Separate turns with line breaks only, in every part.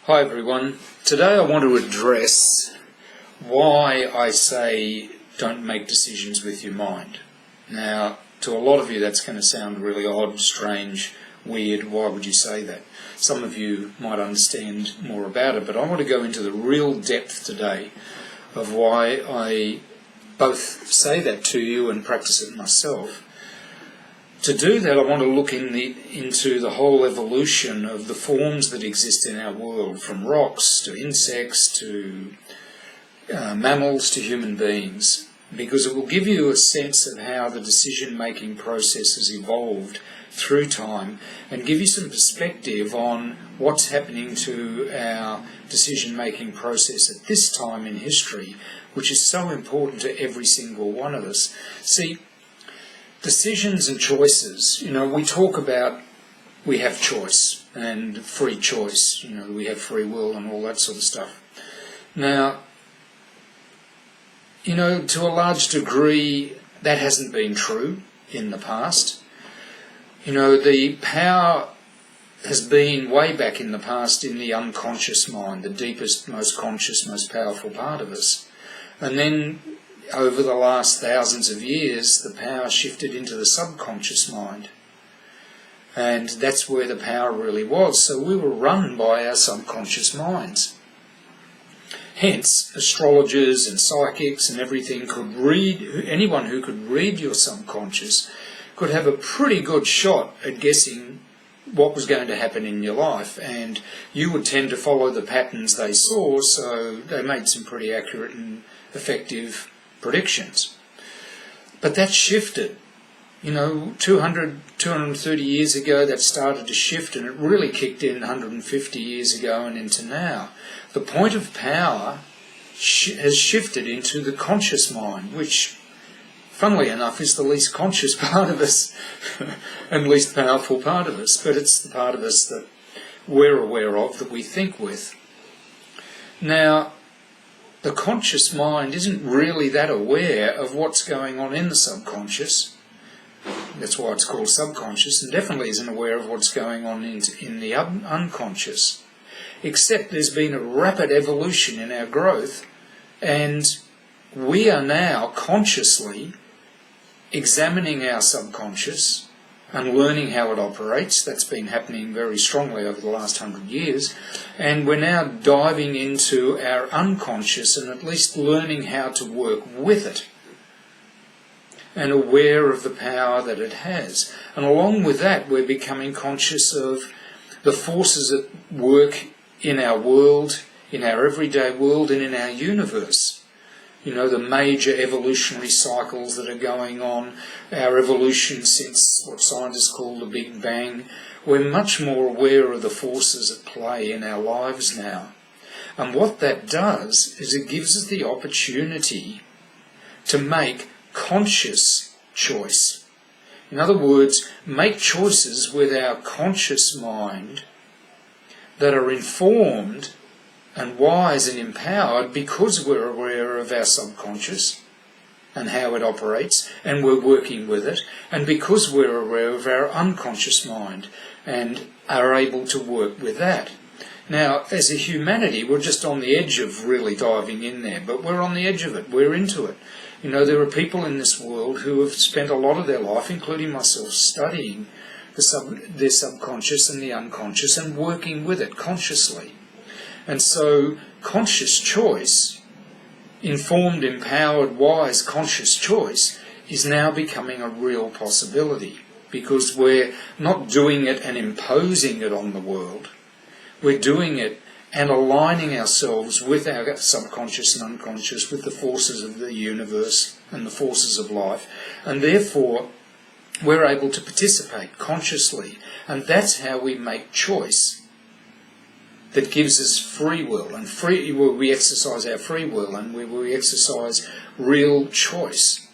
Hi everyone. Today I want to address why I say don't make decisions with your mind. Now, to a lot of you that's going to sound really odd, strange, weird. Why would you say that? Some of you might understand more about it, but I want to go into the real depth today of why I both say that to you and practice it myself. To do that, I want to look into the whole evolution of the forms that exist in our world, from rocks to insects to mammals to human beings, because it will give you a sense of how the decision-making process has evolved through time and give you some perspective on what's happening to our decision-making process at this time in history, which is so important to every single one of us. See, decisions and choices, we talk about we have choice and free choice, we have free will and all that sort of stuff. Now, to a large degree, that hasn't been true in the past. The power has been way back in the past in the unconscious mind, the deepest, most conscious, most powerful part of us. And then over the last thousands of years, the power shifted into the subconscious mind. And that's where the power really was. So we were run by our subconscious minds. Hence, astrologers and psychics and everything could read, anyone who could read your subconscious could have a pretty good shot at guessing what was going to happen in your life. And you would tend to follow the patterns they saw, so they made some pretty accurate and effective predictions. But that shifted. 230 years ago that started to shift, and it really kicked in 150 years ago and into now. The point of power has shifted into the conscious mind, which, funnily enough, is the least conscious part of us and least powerful part of us, but it's the part of us that we're aware of, that we think with. Now, the conscious mind isn't really that aware of what's going on in the subconscious. That's why it's called subconscious, and definitely isn't aware of what's going on in the unconscious. Except there's been a rapid evolution in our growth, and we are now consciously examining our subconscious and learning how it operates. That's been happening very strongly over the last 100 years. And we're now diving into our unconscious and at least learning how to work with it and aware of the power that it has. And along with that, we're becoming conscious of the forces at work in our world, in our everyday world, and in our universe. The major evolutionary cycles that are going on, our evolution since what scientists call the Big Bang. We're much more aware of the forces at play in our lives now. And what that does is it gives us the opportunity to make conscious choice. In other words, make choices with our conscious mind that are informed and wise and empowered because we're aware of our subconscious and how it operates, and we're working with it, and because we're aware of our unconscious mind and are able to work with that. Now, as a humanity, we're just on the edge of really diving in there, but we're on the edge of it, we're into it. There are people in this world who have spent a lot of their life, including myself, studying their subconscious and the unconscious and working with it consciously. And so conscious choice, informed, empowered, wise, conscious choice, is now becoming a real possibility because we're not doing it and imposing it on the world. We're doing it and aligning ourselves with our subconscious and unconscious, with the forces of the universe and the forces of life. And therefore, we're able to participate consciously. And that's how we make choice. That gives us free will, and where we exercise our free will and where we exercise real choice.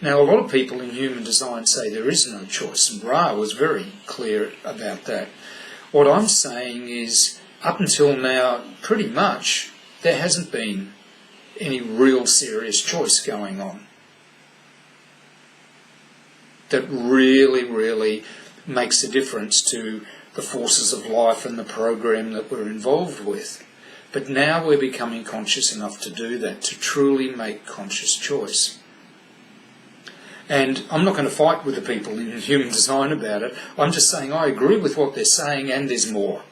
Now, a lot of people in human design say there is no choice, and Ra was very clear about that. What I'm saying is, up until now, pretty much, there hasn't been any real serious choice going on that really, really makes a difference to the forces of life and the program that we're involved with. But now we're becoming conscious enough to do that, to truly make conscious choice. And I'm not going to fight with the people in human design about it. I'm just saying I agree with what they're saying, and there's more.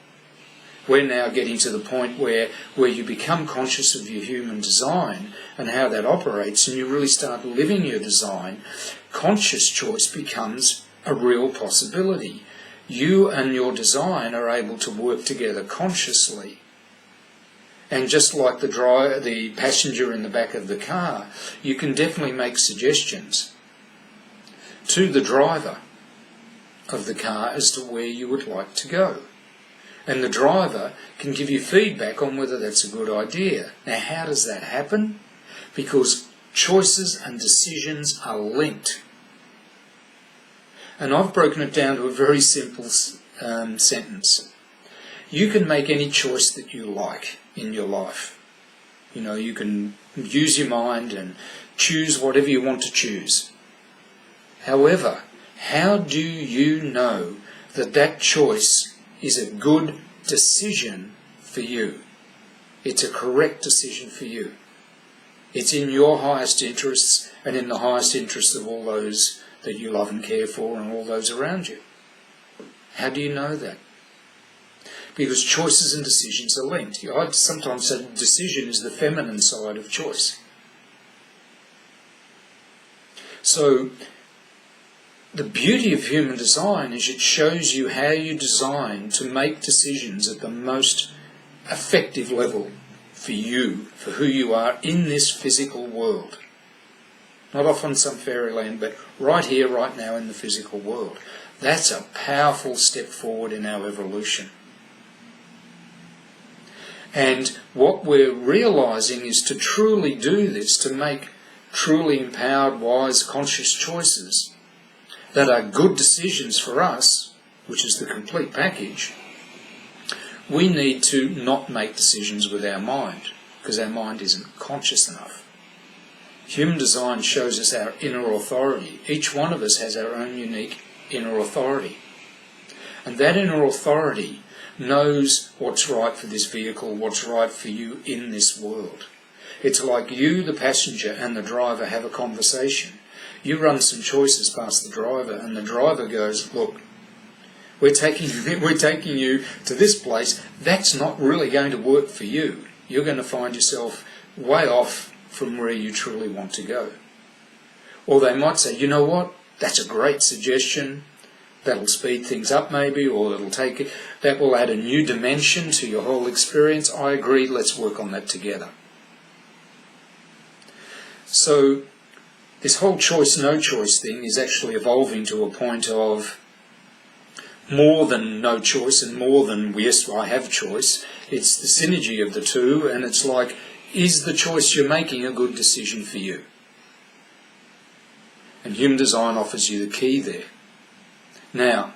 We're now getting to the point where you become conscious of your human design and how that operates, and you really start living your design. Conscious choice becomes a real possibility. You and your design are able to work together consciously. And just like the passenger in the back of the car, you can definitely make suggestions to the driver of the car as to where you would like to go. And the driver can give you feedback on whether that's a good idea. Now, how does that happen? Because choices and decisions are linked. And I've broken it down to a very simple sentence. You can make any choice that you like in your life. You know, you can use your mind and choose whatever you want to choose. However, how do you know that that choice is a good decision for you? It's a correct decision for you. It's in your highest interests and in the highest interests of all those that you love and care for and all those around you. How do you know that? Because choices and decisions are linked. I'd sometimes say decision is the feminine side of choice. So, the beauty of human design is it shows you how you design to make decisions at the most effective level for you, for who you are in this physical world. Not off on some fairyland, but right here, right now in the physical world. That's a powerful step forward in our evolution. And what we're realising is to truly do this, to make truly empowered, wise, conscious choices that are good decisions for us, which is the complete package, we need to not make decisions with our mind, because our mind isn't conscious enough. Human design shows us our inner authority. Each one of us has our own unique inner authority. And that inner authority knows what's right for this vehicle, what's right for you in this world. It's like you, the passenger, and the driver have a conversation. You run some choices past the driver, and the driver goes, look, we're taking you to this place. That's not really going to work for you. You're going to find yourself way off from where you truly want to go. Or they might say, you know what, that's a great suggestion. That'll speed things up maybe, or that will add a new dimension to your whole experience. I agree, let's work on that together. So this whole choice, no choice thing is actually evolving to a point of more than no choice and more than, yes, I have choice. It's the synergy of the two, and it's like, is the choice you're making a good decision for you? And human design offers you the key there. Now,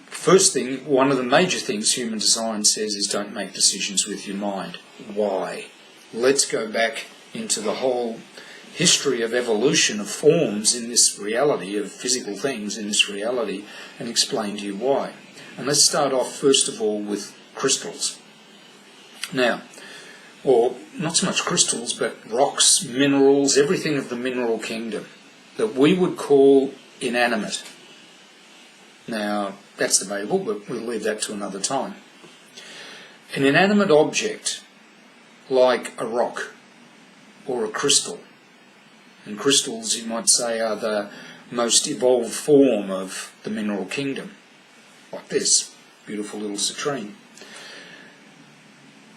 first thing, one of the major things human design says is don't make decisions with your mind. Why? Let's go back into the whole history of evolution of forms in this reality, of physical things in this reality, and explain to you why. And let's start off first of all with crystals. Now, or not so much crystals, but rocks, minerals, everything of the mineral kingdom that we would call inanimate. Now, that's debatable, but we'll leave that to another time. An inanimate object, like a rock or a crystal, and crystals, you might say, are the most evolved form of the mineral kingdom, like this beautiful little citrine.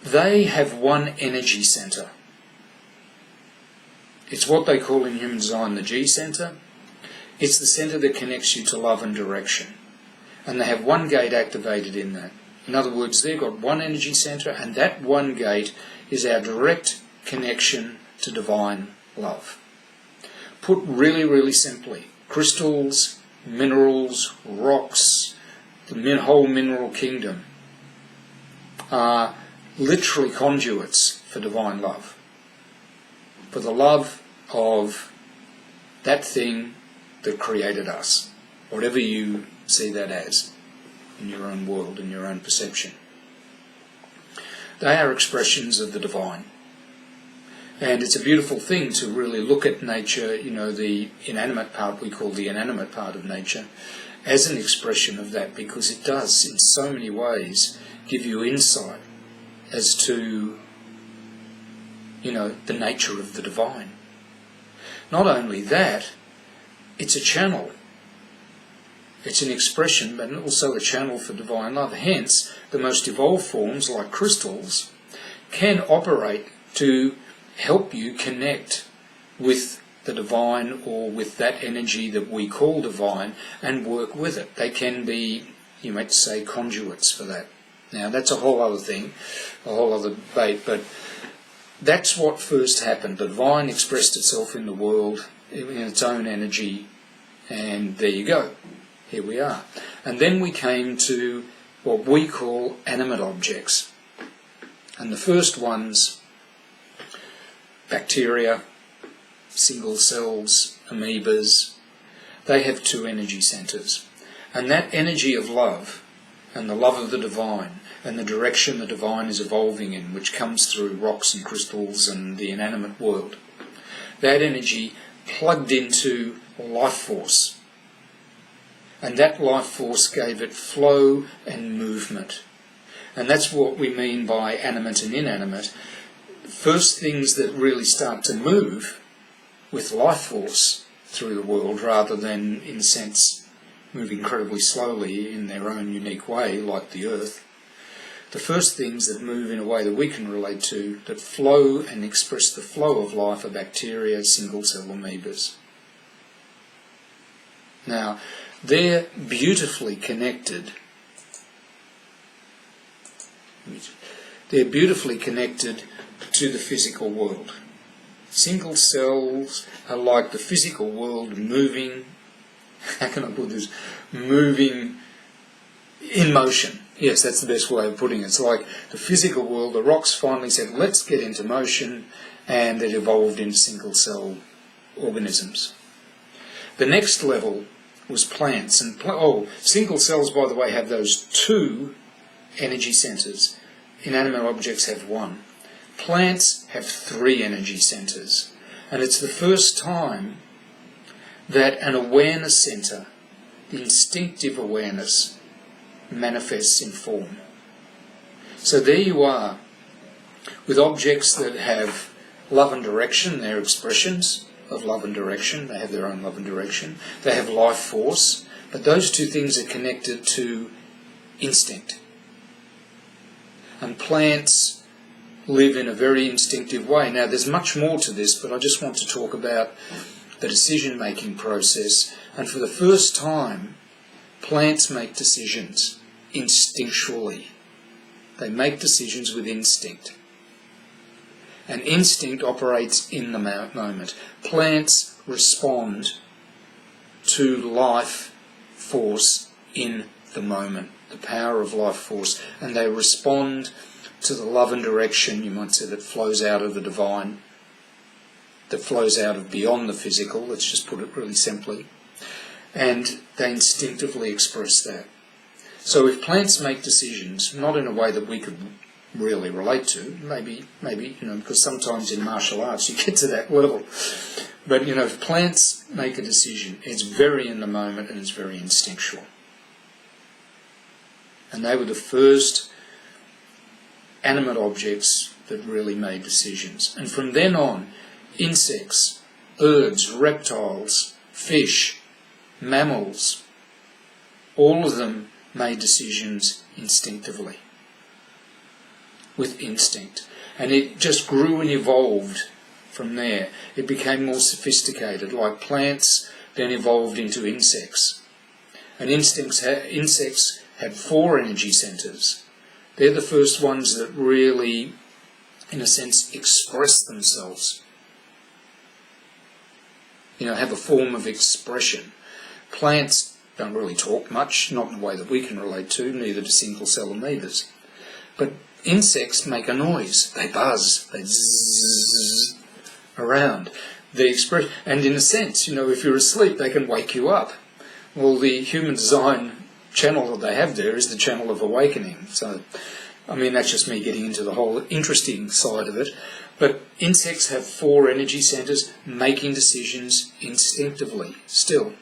They have one energy centre. It's what they call in human design the G centre. It's the centre that connects you to love and direction. And they have one gate activated in that. In other words, they've got one energy centre, and that one gate is our direct connection to divine love. Put really, really simply, crystals, minerals, rocks, the whole mineral kingdom are literally conduits for divine love, for the love of that thing that created us, whatever you see that as. in your own world, in your own perception. They are expressions of the divine. And it's a beautiful thing to really look at nature, the inanimate part, we call the inanimate part of nature, as an expression of that, because it does, in so many ways, give you insight as to, the nature of the divine. Not only that, it's a channel. It's an expression, but also a channel for divine love. Hence, the most evolved forms, like crystals, can operate to help you connect with the divine, or with that energy that we call divine, and work with it. They can be, you might say, conduits for that. Now, that's a whole other thing, a whole other debate, but that's what first happened. The divine expressed itself in the world in its own energy, and there you go. Here we are. And then we came to what we call animate objects. And the first ones, bacteria, single cells, amoebas, they have two energy centres. And that energy of love, and the love of the divine, and the direction the divine is evolving in, which comes through rocks and crystals and the inanimate world, that energy plugged into life force. And that life force gave it flow and movement. And that's what we mean by animate and inanimate. First things that really start to move with life force through the world, rather than, in a sense, move incredibly slowly in their own unique way, like the earth. The first things that move in a way that we can relate to, that flow and express the flow of life, are bacteria, single-cell amoebas. Now, they're beautifully connected. They're beautifully connected to the physical world. Single cells are like the physical world moving, how can I put this, moving in motion. Yes, that's the best way of putting it. It's like the physical world, the rocks finally said, let's get into motion, and it evolved into single cell organisms. The next level was plants. And single cells, by the way, have those two energy centres. Inanimate objects have one. Plants have three energy centres. And it's the first time that an awareness centre, the instinctive awareness, manifests in form. So there you are, with objects that have love and direction, they're expressions of love and direction, they have their own love and direction, they have life force, but those two things are connected to instinct. And plants live in a very instinctive way. Now, there's much more to this, but I just want to talk about the decision-making process. And for the first time, plants make decisions instinctually. They make decisions with instinct. And instinct operates in the moment. Plants respond to life force in the moment, the power of life force, and they respond to the love and direction, you might say, that flows out of the divine, that flows out of beyond the physical, let's just put it really simply, and they instinctively express that. So if plants make decisions, not in a way that we could really relate to, maybe, because sometimes in martial arts you get to that level, but if plants make a decision, it's very in the moment and it's very instinctual. And they were the first animate objects that really made decisions. And from then on, insects, birds, reptiles, fish, mammals, all of them made decisions instinctively, with instinct. And it just grew and evolved from there. It became more sophisticated, like plants then evolved into insects. And insects had four energy centres. They're the first ones that really, in a sense, express themselves. Have a form of expression. Plants don't really talk much, not in a way that we can relate to, neither do single-cell amoebas. But insects make a noise. They buzz. They zzz around. They express, and in a sense, if you're asleep, they can wake you up. Well, the human design channel that they have there is the channel of awakening. So, I mean, that's just me getting into the whole interesting side of it. But insects have 4 energy centres, making decisions instinctively still.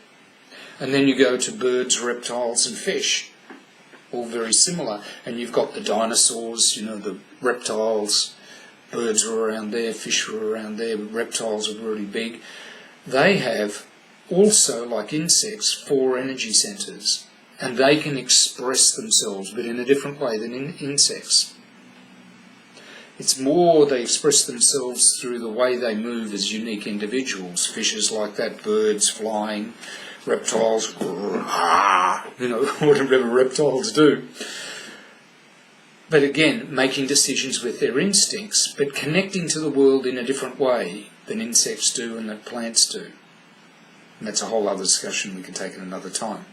And then you go to birds, reptiles and fish, all very similar. And you've got the dinosaurs, the reptiles, birds were around there, fish were around there, but reptiles are really big. They have also, like insects, 4 energy centres, and they can express themselves, but in a different way than in insects. It's more they express themselves through the way they move as unique individuals. Fishes like that, birds flying, reptiles, whatever reptiles do. But again, making decisions with their instincts, but connecting to the world in a different way than insects do and that plants do. And that's a whole other discussion we can take at another time.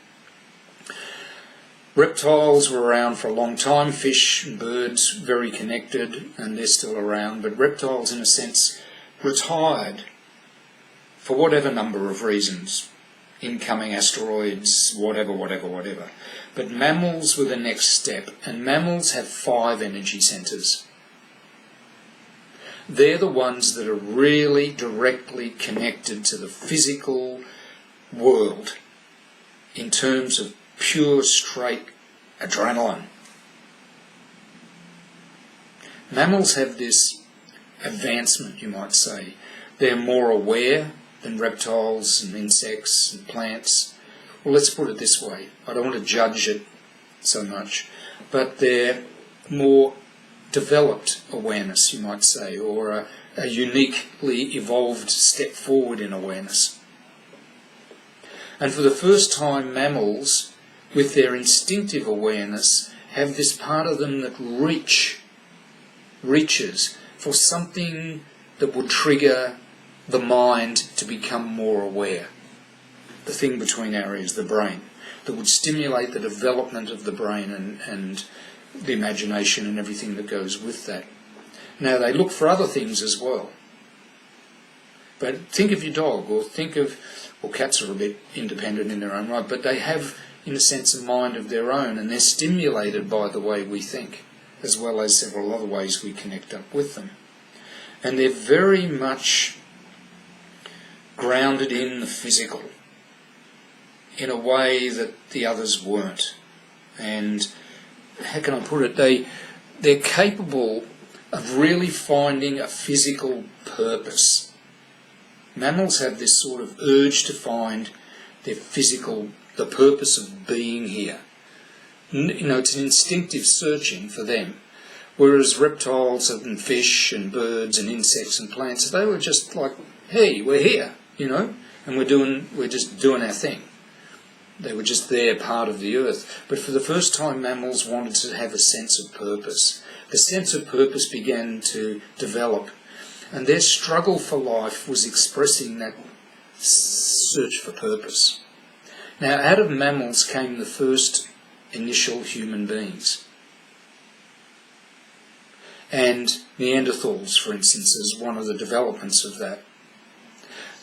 Reptiles were around for a long time, fish and birds very connected, and they're still around, but reptiles in a sense retired for whatever number of reasons, incoming asteroids, whatever. But mammals were the next step, and mammals have 5 energy centres. They're the ones that are really directly connected to the physical world in terms of pure, straight adrenaline. Mammals have this advancement, you might say. They're more aware than reptiles and insects and plants. Well, let's put it this way. I don't want to judge it so much, but they're more developed awareness, you might say, or a uniquely evolved step forward in awareness. And for the first time, mammals, with their instinctive awareness, have this part of them that reaches for something that would trigger the mind to become more aware. The thing between our ears, the brain, that would stimulate the development of the brain and the imagination and everything that goes with that. Now, they look for other things as well. But think of your dog, or cats are a bit independent in their own right, but they have, in a sense, a mind of their own, and they're stimulated by the way we think, as well as several other ways we connect up with them. And they're very much grounded in the physical, in a way that the others weren't. And how can I put it? They're capable of really finding a physical purpose. Mammals have this sort of urge to find the purpose of being here. It's an instinctive searching for them. Whereas reptiles and fish and birds and insects and plants, they were just like, hey, we're here, and we're just doing our thing. They were just there, part of the earth. But for the first time, mammals wanted to have a sense of purpose. The sense of purpose began to develop, and their struggle for life was expressing that search for purpose. Now, out of mammals came the first initial human beings. And Neanderthals, for instance, is one of the developments of that.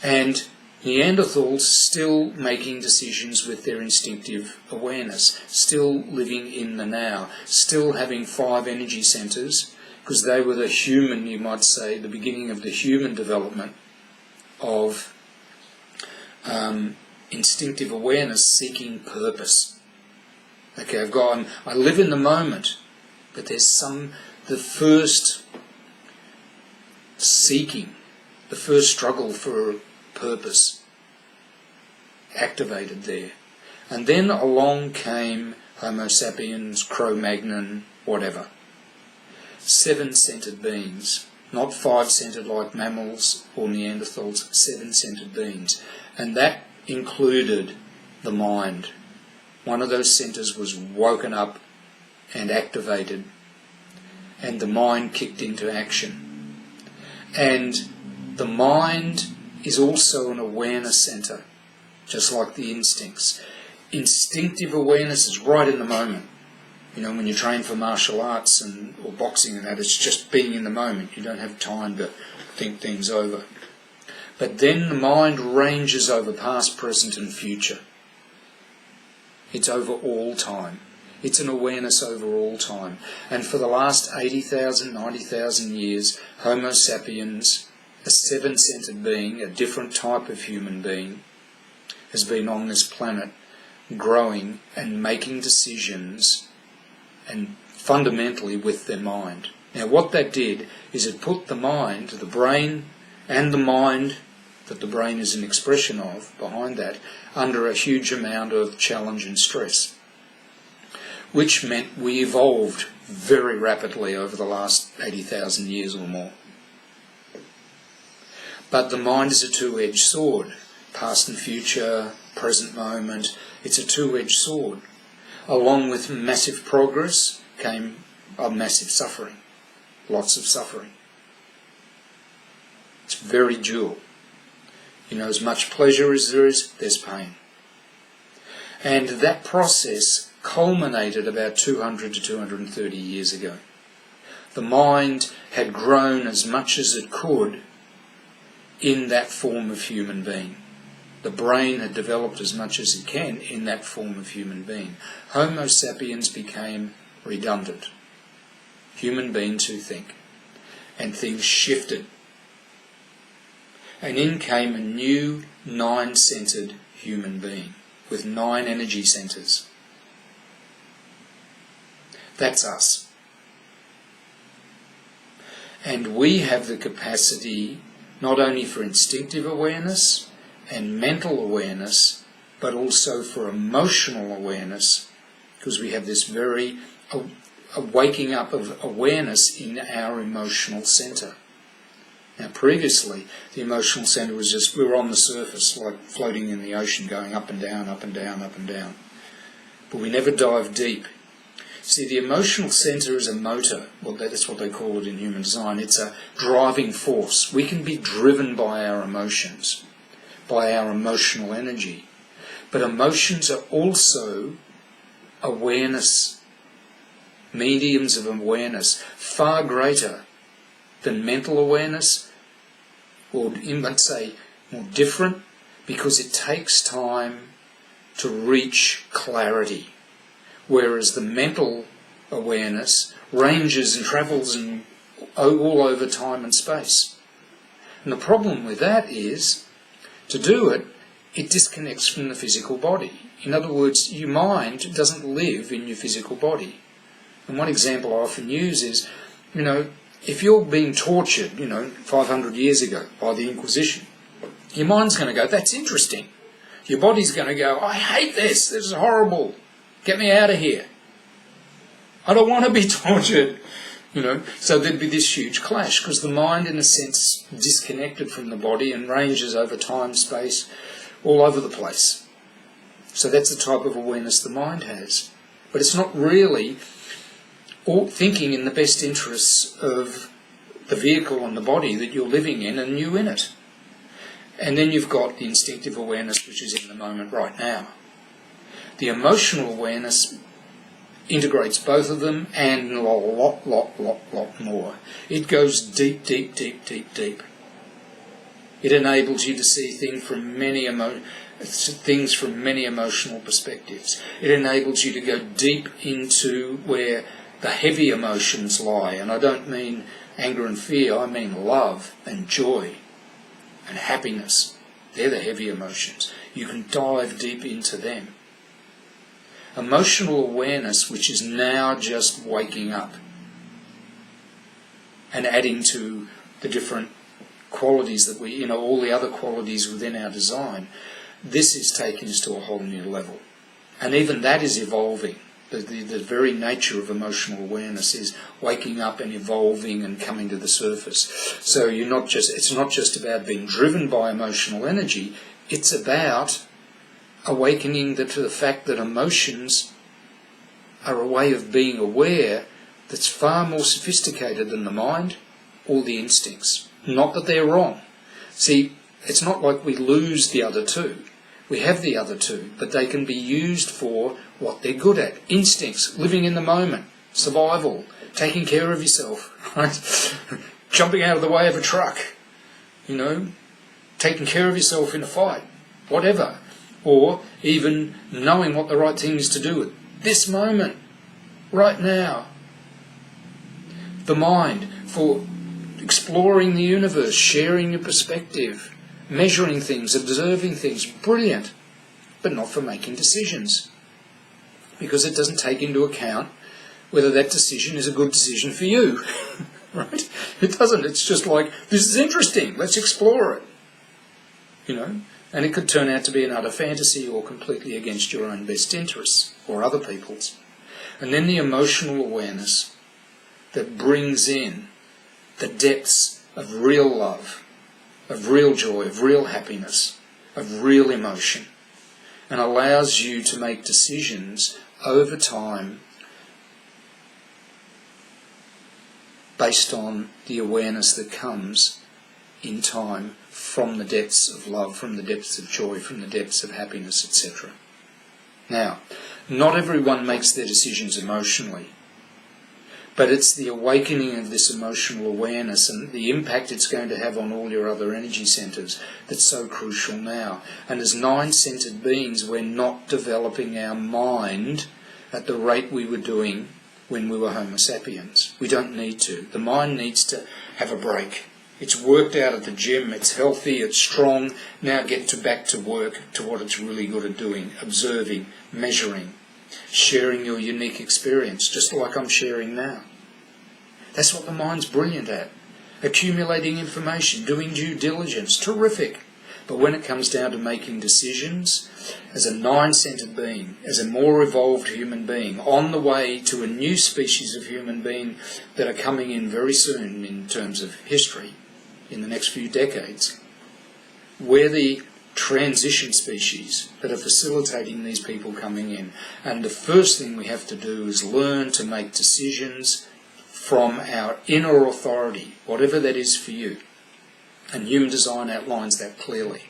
And Neanderthals still making decisions with their instinctive awareness, still living in the now, still having 5 energy centres, because they were the human, you might say, the beginning of the human development of instinctive awareness seeking purpose. Okay, I live in the moment, but there's the first seeking, the first struggle for purpose activated there. And then along came Homo sapiens, Cro-Magnon, whatever. 7-centred beings, not 5-centred like mammals or Neanderthals, 7-centred beings. And that included the mind. One of those centres was woken up and activated, and the mind kicked into action. And the mind is also an awareness centre, just like the instincts. Instinctive awareness is right in the moment. When you train for martial arts or boxing and that, it's just being in the moment. You don't have time to think things over. But then the mind ranges over past, present and future It's over all time. It's an awareness over all time. And for the last 80,000, 90,000 years, Homo sapiens, a seven-centred being, a different type of human being, has been on this planet growing and making decisions, and fundamentally with their mind. Now what that did is it put the mind, the brain, and the mind that the brain is an expression of behind that, under a huge amount of challenge and stress, which meant we evolved very rapidly over the last 80,000 years or more. But the mind is a two-edged sword. Past and future, present moment, it's a two-edged sword. Along with massive progress came a massive suffering. Lots of suffering. It's very dual. You know, as much pleasure as there is, there's pain. And that process culminated about 200 to 230 years ago. The mind had grown as much as it could in that form of human being. The brain had developed as much as it can in that form of human being. Homo sapiens became redundant. Human beings who think. And things shifted. And in came a new 9-centred human being with 9 energy centres. That's us. And we have the capacity not only for instinctive awareness and mental awareness, but also for emotional awareness, because we have this very a waking up of awareness in our emotional centre. Now previously, the emotional centre was just, we were on the surface, like floating in the ocean, going up and down, up and down, up and down. But we never dived deep. See, the emotional centre is a motor. Well, that's what they call it in human design. It's a driving force. We can be driven by our emotions, by our emotional energy. But emotions are also awareness, mediums of awareness, far greater than mental awareness, or let's say more different, because it takes time to reach clarity. Whereas the mental awareness ranges and travels all over time and space. And the problem with that is, to do it, it disconnects from the physical body. In other words, your mind doesn't live in your physical body. And one example I often use is, if you're being tortured, 500 years ago by the Inquisition, your mind's going to go, that's interesting. Your body's going to go, I hate this is horrible. Get me out of here. I don't want to be tortured. So there'd be this huge clash, because the mind, in a sense, disconnected from the body and ranges over time, space, all over the place. So that's the type of awareness the mind has. But it's not really thinking in the best interests of the vehicle and the body that you're living in and you in it. And then you've got the instinctive awareness, which is in the moment right now. The emotional awareness integrates both of them and a lot more. It goes deep, deep, deep, deep, deep. It enables you to see things from many emotional perspectives. It enables you to go deep into where the heavy emotions lie. And I don't mean anger and fear, I mean love and joy and happiness. They're the heavy emotions. You can dive deep into them. Emotional awareness, which is now just waking up and adding to the different qualities that all the other qualities within our design, this is taking us to a whole new level. And even that is evolving. The very nature of emotional awareness is waking up and evolving and coming to the surface. So it's not just about being driven by emotional energy, it's about awakening to the fact that emotions are a way of being aware that's far more sophisticated than the mind or the instincts. Not that they're wrong. See, it's not like we lose the other two. We have the other two, but they can be used for what they're good at. Instincts, living in the moment, survival, taking care of yourself, right? Jumping out of the way of a truck, taking care of yourself in a fight, whatever. or even knowing what the right thing is to do at this moment, right now. The mind for exploring the universe, sharing your perspective, measuring things, observing things, brilliant, but not for making decisions, because it doesn't take into account whether that decision is a good decision for you. Right? It doesn't. It's just like, this is interesting, let's explore it. You know? And it could turn out to be an utter fantasy or completely against your own best interests or other people's. And then the emotional awareness that brings in the depths of real love, of real joy, of real happiness, of real emotion, and allows you to make decisions over time based on the awareness that comes in time from the depths of love, from the depths of joy, from the depths of happiness, etc. Now, not everyone makes their decisions emotionally, but it's the awakening of this emotional awareness and the impact it's going to have on all your other energy centres that's so crucial now. And as nine-centred beings, we're not developing our mind at the rate we were doing when we were Homo sapiens. We don't need to. The mind needs to have a break. It's worked out at the gym, it's healthy, it's strong. Now get back to work, to what it's really good at doing, observing, measuring, sharing your unique experience, just like I'm sharing now. That's what the mind's brilliant at. Accumulating information, doing due diligence, terrific. But when it comes down to making decisions, as a nine-centred being, as a more evolved human being, on the way to a new species of human being that are coming in very soon in terms of history, in the next few decades, we're the transition species that are facilitating these people coming in. And the first thing we have to do is learn to make decisions from our inner authority, whatever that is for you. And human design outlines that clearly.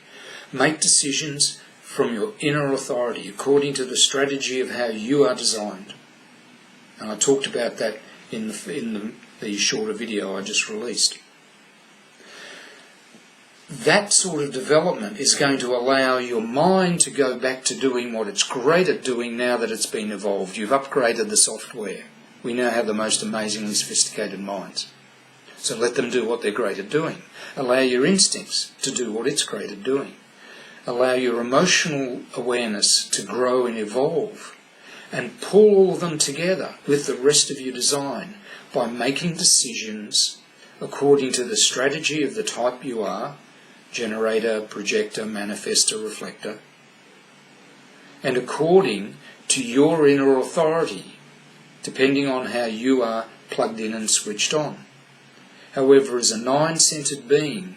Make decisions from your inner authority according to the strategy of how you are designed. And I talked about that in the shorter video I just released. That sort of development is going to allow your mind to go back to doing what it's great at doing now that it's been evolved. You've upgraded the software. We now have the most amazingly sophisticated minds. So let them do what they're great at doing. Allow your instincts to do what it's great at doing. Allow your emotional awareness to grow and evolve. And pull all of them together with the rest of your design by making decisions according to the strategy of the type you are, generator, projector, manifestor, reflector, and according to your inner authority, depending on how you are plugged in and switched on. However, as a nine-centred being,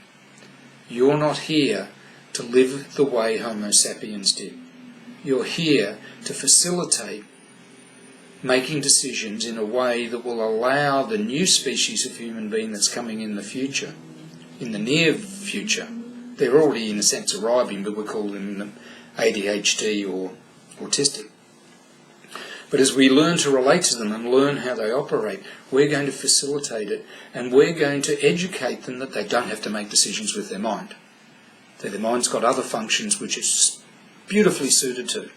you're not here to live the way Homo sapiens did. You're here to facilitate making decisions in a way that will allow the new species of human being that's coming in the future, in the near future. They're already, in a sense, arriving, but we're calling them ADHD or autistic. But as we learn to relate to them and learn how they operate, we're going to facilitate it, and we're going to educate them that they don't have to make decisions with their mind. That their mind's got other functions which it's beautifully suited to,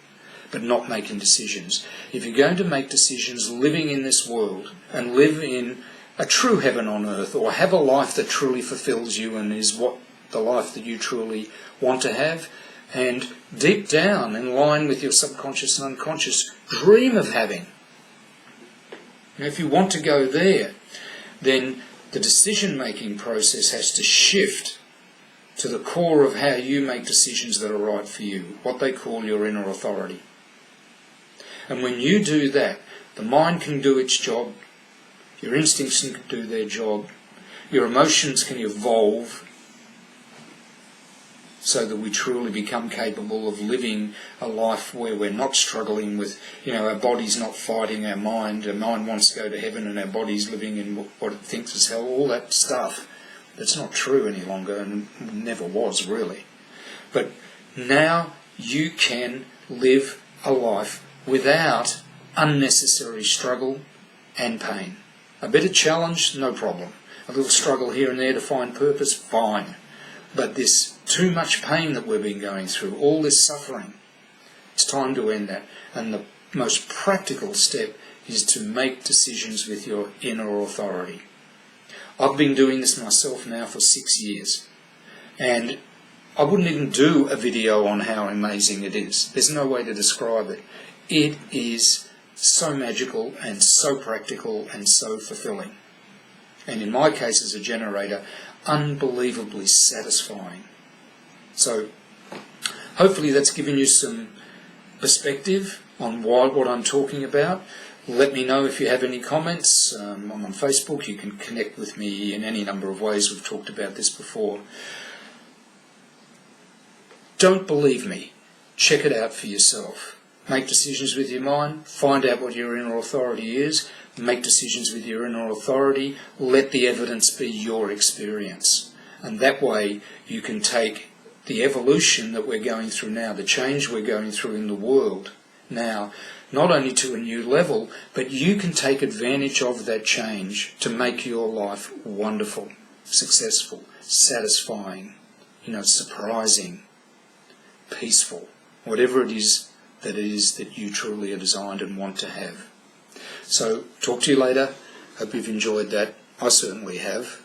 but not making decisions. If you're going to make decisions living in this world and live in a true heaven on earth, or have a life that truly fulfills you and is what the life that you truly want to have, and deep down, in line with your subconscious and unconscious, dream of having. And if you want to go there, then the decision-making process has to shift to the core of how you make decisions that are right for you, what they call your inner authority. And when you do that, the mind can do its job, your instincts can do their job, your emotions can evolve, so that we truly become capable of living a life where we're not struggling with, our body's not fighting our mind wants to go to heaven and our body's living in what it thinks is hell, all that stuff. That's not true any longer and never was really. But now you can live a life without unnecessary struggle and pain. A bit of challenge, no problem. A little struggle here and there to find purpose, fine. But this too much pain that we've been going through, all this suffering, It's time to end that. And the most practical step is to make decisions with your inner authority. I've been doing this myself now for 6 years, and I wouldn't even do a video on how amazing it is. There's no way to describe it. It is so magical and so practical and so fulfilling. And in my case as a generator, unbelievably satisfying. So hopefully that's given you some perspective on what I'm talking about. Let me know if you have any comments. I'm on Facebook. You can connect with me in any number of ways. We've talked about this before. Don't believe me. Check it out for yourself. Make decisions with your mind. Find out what your inner authority is. Make decisions with your inner authority. Let the evidence be your experience. And that way you can take the evolution that we're going through now, the change we're going through in the world now, not only to a new level, but you can take advantage of that change to make your life wonderful, successful, satisfying, surprising, peaceful, whatever it is that you truly are designed and want to have. So, talk to you later. Hope you've enjoyed that. I certainly have.